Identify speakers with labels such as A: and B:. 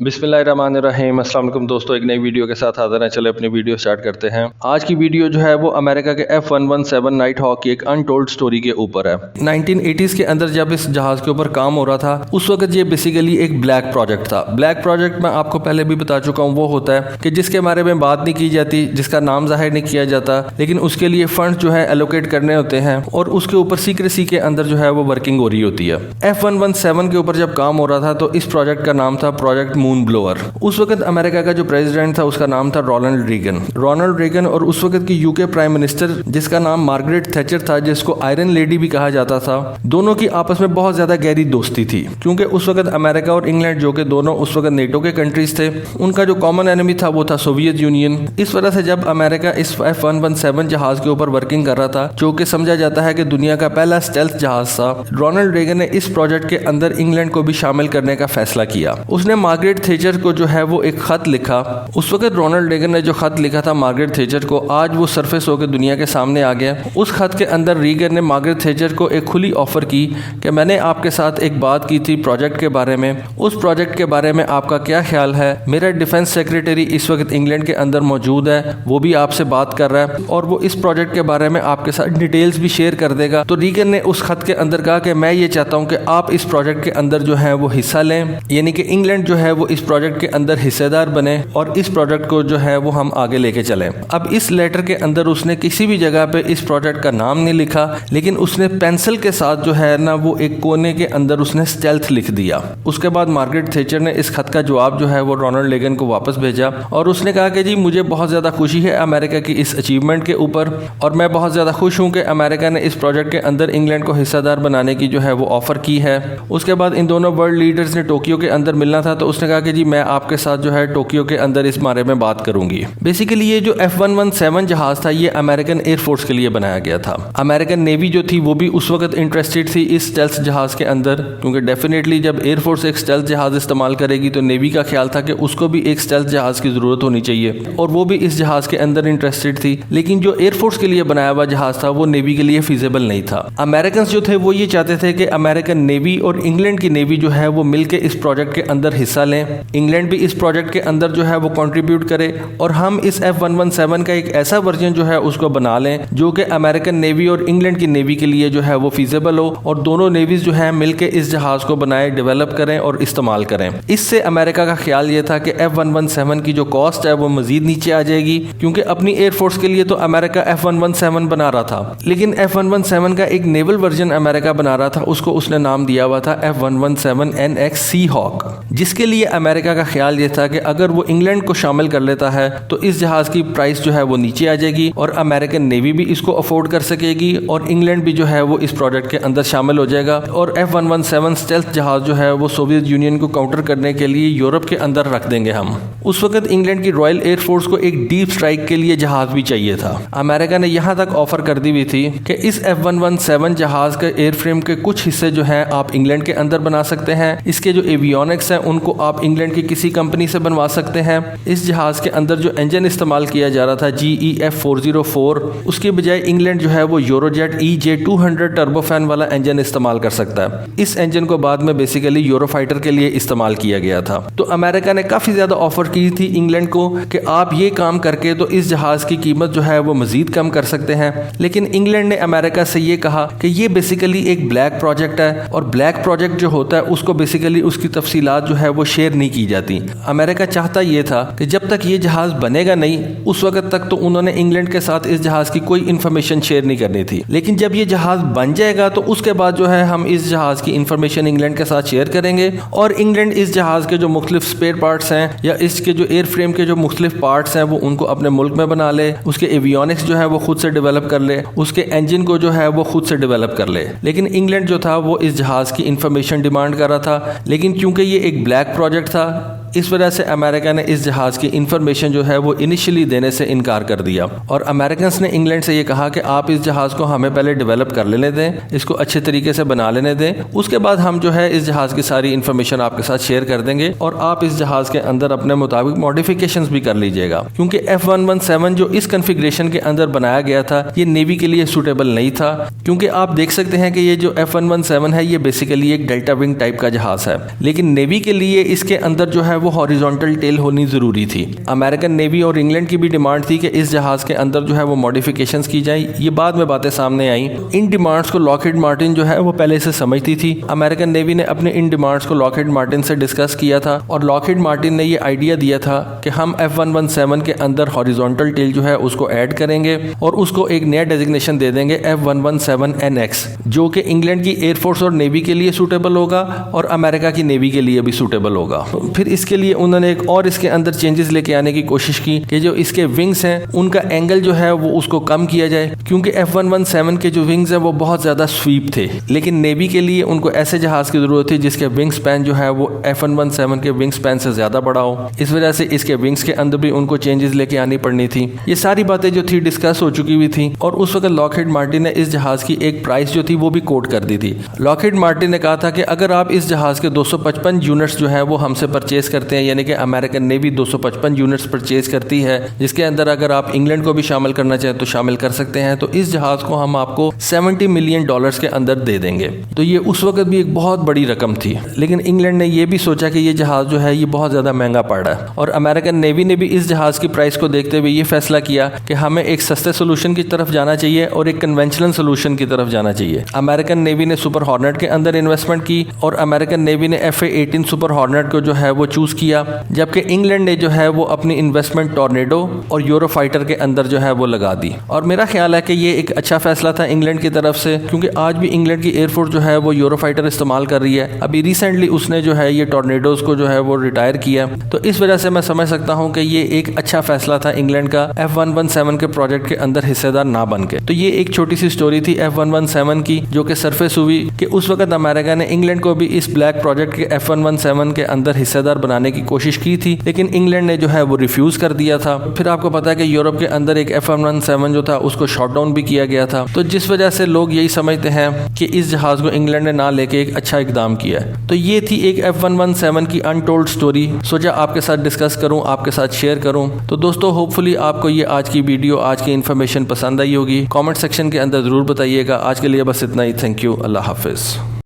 A: बिस्मिल्लाहिर्रहमानिर्रहीम। अस्सलाम वालेकुम दोस्तों, एक नई वीडियो के साथ हाजिर हैं। चले अपनी वीडियो स्टार्ट करते हैं। आज की वीडियो जो है वो अमेरिका के F-117 नाइट हॉक की एक अनटोल्ड स्टोरी के ऊपर है। 1980s के अंदर जब इस जहाज के ऊपर काम हो रहा था, उस वक्त ये बेसिकली एक ब्लैक प्रोजेक्ट था। ब्लैक प्रोजेक्ट मैं आपको पहले भी बता चुका हूँ, वो होता है कि जिसके बारे में बात नहीं की जाती, जिसका नाम जाहिर नहीं किया जाता, लेकिन उसके लिए फंड जो है एलोकेट करने होते हैं और उसके ऊपर सीक्रेसी के अंदर जो है वो वर्किंग हो रही होती है। F-117 के ऊपर जब काम हो रहा था तो इस प्रोजेक्ट का नाम था प्रोजेक्ट मून ब्लोअर। उस वक्त अमेरिका का जो प्रेसिडेंट था उसका नाम था रोनाल्ड रीगन और उस वक्त की यूके प्राइम मिनिस्टर जिसका नाम मार्गरेट थैचर था, जिसको आयरन लेडी भी कहा जाता था। दोनों की आपस में बहुत ज्यादा गहरी दोस्ती थी, क्योंकि उस वक्त अमेरिका और इंग्लैंड जो कि दोनों उस वक्त नेटो के कंट्रीज थे, उनका जो कॉमन एनिमी था वो था सोवियत यूनियन। इस वजह से जब अमेरिका इस F-117 जहाज के ऊपर वर्किंग कर रहा था, जो कि समझा जाता है कि दुनिया का पहला स्टेल्थ जहाज था, रोनाल्ड रीगन ने इस प्रोजेक्ट के अंदर इंग्लैंड को भी शामिल करने का फैसला किया। उसने मार्गरेट थैचर को जो है वो एक खत लिखा। उस वक्त रोनाल्ड रीगन ने जो खत लिखा था मार्गरेट थैचर को, आज वो सरफेस होकर दुनिया के सामने आ गया। उस खत के अंदर रीगन ने मार्गरेट थैचर को एक खुली ऑफर की कि मैंने आपके साथ एक बात की थी प्रोजेक्ट के बारे में, उस प्रोजेक्ट के बारे में आपका क्या ख्याल है। मेरा डिफेंस सेक्रेटरी इस वक्त इंग्लैंड के अंदर मौजूद है, वो भी आपसे बात कर रहा है और वो इस प्रोजेक्ट के बारे में आपके साथ डिटेल्स भी शेयर कर देगा। तो रीगन ने उस खत के अंदर कहा कि मैं ये चाहता हूँ कि आप इस प्रोजेक्ट के अंदर जो है वो हिस्सा लें, यानी कि इंग्लैंड जो है वो इस प्रोजेक्ट के अंदर हिस्सेदार बने और इस प्रोजेक्ट को जो है वो हम आगे लेके चलें। अब इस लेटर के अंदर उसने किसी भी जगह पे इस प्रोजेक्ट का नाम नहीं लिखा, लेकिन उसने पेंसिल के साथ जो है ना वो एक कोने के अंदर उसने स्टेल्थ लिख दिया। उसके बाद मार्गरेट थैचर ने इस खत का जवाब जो है वो रोनाल्ड रीगन को वापस भेजा और उसने कहा कि जी मुझे बहुत ज़्यादा खुशी है अमेरिका की इस अचीवमेंट के ऊपर और मैं बहुत ज़्यादा खुश हूँ कि अमेरिका ने इस प्रोजेक्ट के अंदर इंग्लैंड को हिस्सेदार बनाने की जो है वो ऑफर की है। उसके बाद इन दोनों वर्ल्ड लीडर्स ने टोक्यो के अंदर मिलना था, तो उसने कहा कि जी मैं आपके साथ जो है टोक्यो के अंदर इस बारे में बात करूंगी। बेसिकली ये जो F-117 जहाज था ये अमेरिकन एयरफोर्स के लिए बनाया गया था। अमेरिकन नेवी जो थी वो भी उस वक्त इंटरेस्टेड थी इस स्टेल्थ जहाज के अंदर, क्योंकि डेफिनेटली जब एयरफोर्स एक स्टेल्थ जहाज इस्तेमाल करेगी तो नेवी का ख्याल था कि उसको भी एक स्टेल्थ जहाज की जरूरत होनी चाहिए और वो भी इस जहाज के अंदर इंटरेस्टेड थी। लेकिन जो एयरफोर्स के लिए बनाया हुआ जहाज था वो नेवी के लिए फिजिबल नहीं था। अमेरिकन जो थे वो ये चाहते थे कि अमेरिकन नेवी और इंग्लैंड की नेवी जो है वो मिलकर इस प्रोजेक्ट के अंदर हिस्सा लें, इंग्लैंड भी इस प्रोजेक्ट के अंदर जो है वो कंट्रीब्यूट करे और हम इस F-117 का एक ऐसा वर्जन जो है उसको बना लें जो कि अमेरिकन नेवी और इंग्लैंड की नेवी के लिए जो है वो फिजिबल हो और दोनों नेवीज जो है मिलकर इस जहाज को बनाए, डेवलप करें और इस्तेमाल करें। इससे अमेरिका का ख्याल ये था कि F-117 की जो कॉस्ट है वो मजीद नीचे आ जाएगी, क्योंकि अपनी एयरफोर्स के लिए तो अमेरिका F-117 बना रहा था, लेकिन F-117 का एक नेवल वर्जन अमेरिका बना रहा था, उसको उसने नाम दिया हुआ था F-117NX सीहॉक, जिसके लिए अमेरिका का ख्याल ये था कि अगर वो इंग्लैंड को शामिल कर लेता है तो इस जहाज की प्राइस जो है वो नीचे आ जाएगी और अमेरिकन नेवी भी इसको अफोर्ड कर सकेगी और इंग्लैंड भी जो है वो इस प्रोजेक्ट के अंदर शामिल हो जाएगा और F-117 स्टेल्थ जहाज जो है वो सोवियत यूनियन को काउंटर करने के लिए यूरोप के अंदर रख देंगे हम। उस वक्त इंग्लैंड की रॉयल एयरफोर्स को एक डीप स्ट्राइक के लिए जहाज भी चाहिए था। अमेरिका ने यहाँ तक ऑफर कर दी हुई थी कि इस F-117 जहाज के एयरफ्रेम के कुछ हिस्से जो हैं आप इंग्लैंड के अंदर बना सकते हैं, इसके जो एवियोनिक्स हैं उनको आप इंग्लैंड की किसी कंपनी से बनवा सकते हैं। इस जहाज के अंदर जो इंजन इस्तेमाल किया जा रहा था GEF-404, उसके बजाय इंग्लैंड जो है वो यूरोजेट EJ-200 टर्बोफैन वाला इंजन इस्तेमाल कर सकता है। इस इंजन को बाद में बेसिकली यूरोफाइटर के लिए इस्तेमाल किया गया था। तो अमेरिका ने काफ़ी ज़्यादा ऑफर की थी इंग्लैंड को कि आप ये काम करके तो इस जहाज की कीमत जो है वो मजीद कम कर सकते हैं, लेकिन इंग्लैंड ने अमेरिका से ये कहा कि ये बेसिकली एक ब्लैक प्रोजेक्ट है और ब्लैक प्रोजेक्ट जो होता है उसको बेसिकली उसकी तफसीलात जो है वो शेयर नहीं की जाती। अमेरिका चाहता ये था कि जब तक ये जहाज बनेगा नहीं उस वक्त तक तो उन्होंने इंग्लैंड के साथ इस जहाज की कोई इंफॉर्मेशन शेयर नहीं करनी थी, लेकिन जब ये जहाज बन जाएगा तो उसके बाद जो है हम इस जहाज की इंफॉर्मेशन इंग्लैंड के साथ शेयर करेंगे और इंग्लैंड इस जहाज के जो मुख्तलिफ स्पेयर पार्ट्स हैं या इसके जो एयर फ्रेम के जो मुख्तलिफ पार्ट्स हैं वो उनको अपने मुल्क में बना ले, उसके एवियोनिक्स जो है वो खुद से डेवलप कर ले, उसके इंजन को जो है वो खुद से डेवलप कर ले। लेकिन इंग्लैंड जो था वो इस जहाज की इंफॉर्मेशन डिमांड कर रहा था, लेकिन क्योंकि ये एक ब्लैक प्रोजेक्ट था इस वजह से अमेरिका ने इस जहाज की इंफॉर्मेशन जो है वो इनिशियली देने से इनकार कर दिया और अमेरिकन ने इंग्लैंड से ये कहा कि आप इस जहाज को हमें पहले डेवलप कर लेने दें, इसको अच्छे तरीके से बना लेने दें, उसके बाद हम जो है इस जहाज की सारी इंफॉर्मेशन आपके साथ शेयर कर देंगे और आप इस जहाज के अंदर अपने मुताबिक मॉडिफिकेशंस भी कर लीजिएगा। क्योंकि F-117 जो इस कॉन्फ़िगरेशन के अंदर बनाया गया था ये नेवी के लिए सूटेबल नहीं था, क्योंकि आप देख सकते हैं कि ये जो F-117 है ये बेसिकली एक डेल्टा विंग टाइप का जहाज है, लेकिन नेवी के लिए इसके अंदर जो है वो हॉरिजॉन्टल टेल होनी जरूरी थी। अमेरिकन नेवी और इंग्लैंड की भी डिमांड थी कि इस जहाज के अंदर जो है वो मॉडिफिकेशंस की जाए। ये बाद में बातें सामने आई। इन डिमांड्स को लॉकहीड मार्टिन जो है वो पहले से समझती थी। अमेरिकन नेवी ने अपने इन डिमांड्स को लॉकहीड मार्टिन से डिस्कस किया था और लॉकहीड मार्टिन ने ये आइडिया दिया था कि हम F117 के अंदर हॉरिजॉन्टल टेल जो है उसको ऐड करेंगे और उसको एक नया डेजिग्नेशन दे देंगे F117NX, जो कि इंग्लैंड की एयरफोर्स और नेवी के लिए सूटेबल होगा और अमेरिका की नेवी के लिए भी सूटेबल होगा। फिर इसके लिए उन्होंने एक और इसके अंदर चेंजेस लेके आने की कोशिश की कि जो इसके विंग्स हैं उनका एंगल जो है वो उसको कम किया जाए, क्योंकि F117 के जो विंग्स हैं वो बहुत ज़्यादा स्वीप थे, लेकिन नेवी के लिए उनको ऐसे जहाज की ज़रूरत थी जिसके विंग स्पैन जो है वो F117 के विंग स्पैन से ज़्यादा बड़ा हो। इस वजह से इसके विंग्स के अंदर भी उनको चेंजेस लेके आनी पड़नी थी। ये सारी बातें जो थी डिस्कस हो चुकी हुई थी और उस वक्त लॉकहीड मार्टिन ने इस जहाज की एक प्राइस जो थी वो भी कोट कर दी थी। लॉकहीड मार्टिन ने कहा था कि अगर आप इस जहाज के 255 यूनिट्स जो है वो हमसे परचेज करते हैं, यानी कि अमेरिकन नेवी 255 यूनिट्स परचेज करती है, जिसके अंदर अगर आप इंग्लैंड को भी शामिल करना चाहें तो शामिल कर सकते हैं, तो इस जहाज को हम आपको $70 मिलियन के अंदर दे देंगे। तो ये उस वक्त भी एक बहुत बड़ी रकम थी, लेकिन इंग्लैंड ने ये भी सोचा कि ये जहाज जो है ये बहुत ज़्यादा महंगा पड़ रहा है और अमेरिकन नेवी ने भी इस जहाज की प्राइस को देखते हुए ये फैसला किया कि हमें एक सस्ते सोल्यूशन की तरफ जाना चाहिए और एक कन्वेंशनल सोल्यूशन की तरफ जाना चाहिए। अमेरिकन नेवी ने सुपर हॉर्नेट के अंदर इन्वेस्टमेंट की और अमेरिकन नेवी ने FA-18 सुपर हॉर्नेट को जो है वो चूज किया, जबकि इंग्लैंड ने जो है वो अपनी इन्वेस्टमेंट टॉर्नेडो और यूरोफाइटर के अंदर जो है वो लगा दी। और मेरा ख्याल है कि ये एक अच्छा फैसला था इंग्लैंड की तरफ से, क्योंकि आज भी इंग्लैंड की एयरफोर्स जो है वो यूरोफाइटर इस्तेमाल कर रही है। अभी रिसेंटली उसने जो है ये टॉर्नेडोज को जो है वो रिटायर किया, तो इस वजह से मैं समझ सकता हूँ कि ये एक अच्छा फैसला था इंग्लैंड का F117 के प्रोजेक्ट के अंदर हिस्सेदार ना बन के। तो ये एक छोटी सी स्टोरी थी F117 की जो कि सरफेस हुई कि उस वक्त अमेरिका ने इंग्लैंड को भी इस ब्लैक प्रोजेक्ट के F117 के अंदर हिस्सेदार बनाने की कोशिश की थी, लेकिन इंग्लैंड ने जो है वो रिफ्यूज कर दिया था। फिर आपको पता है कि यूरोप के अंदर एक F117 जो था उसको शॉट डाउन भी किया गया था, तो जिस वजह से लोग यही समझते हैं कि इस जहाज को इंग्लैंड ने ना लेके एक अच्छा इकदाम किया है। तो ये थी एक F117 की अनटोल्ड स्टोरी, सोचा आपके साथ डिस्कस करूं, आपके साथ शेयर करूं। तो दोस्तों होपफुली आपको ये आज की वीडियो, आज की इन्फॉर्मेशन पसंद आई होगी। कमेंट सेक्शन के अंदर जरूर बताइएगा। आज के लिए बस इतना ही। Thank you. Allah Hafiz.